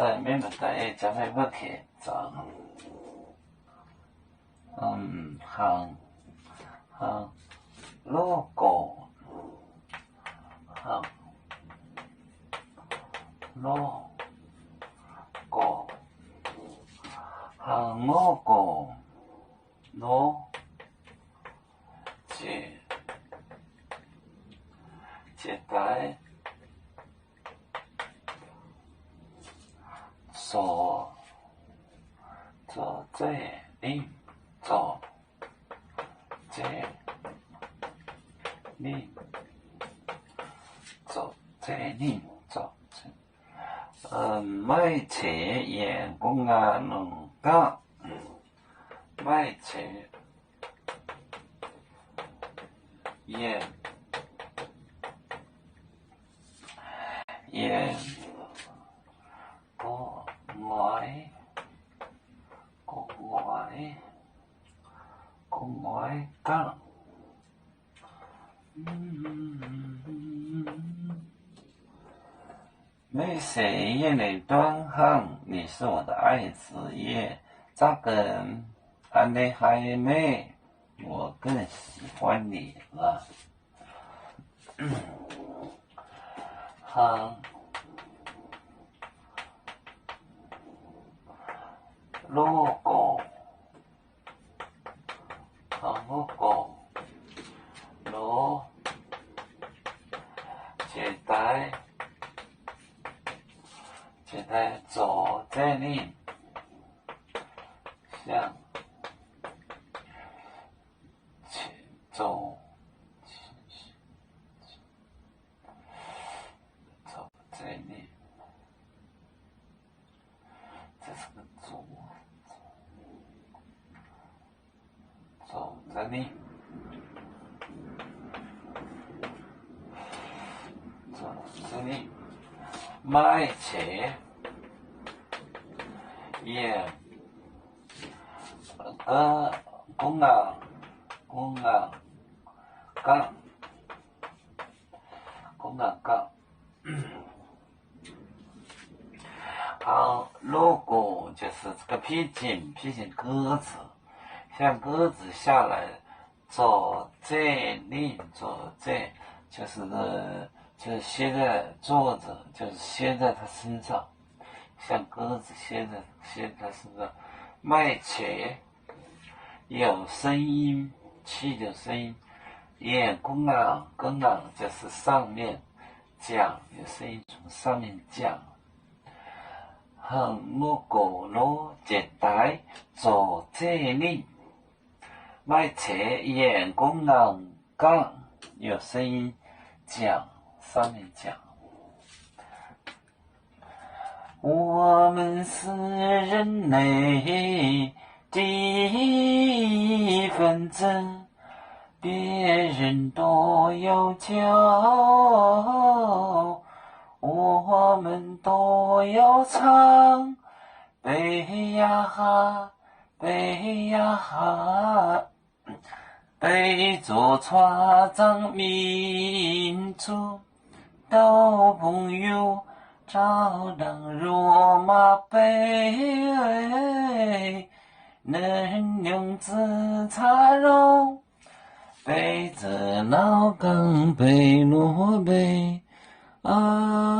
每每在将来不开张，行logo，行 logo，行 logo， 接待做这里做这里做这里做卖车员工啊能干卖车员公外干没谁也能断行，你是我的爱子耶，扎根安内还没，我更喜欢你了。行 logo， 行 logo， 接待做这里，像做这里，这是个做这里，做这里，卖车也公啊干logo 就是这个披荆鸽子，像鸽子下来做这里做这，就是歇在坐着，就是歇在他身上，像鸽子歇在他身上。卖车有声音，气的声音，也公就是上面讲，有声音从上面讲。行 logo 接待做这里，卖车也公干，有声音讲，上面讲。我们是人类的一份子，别人都要教，我们都要唱，背呀哈，背呀哈，背着船长民族到朋友。照当罗马杯，能用紫茶肉，背着老钢背罗背啊。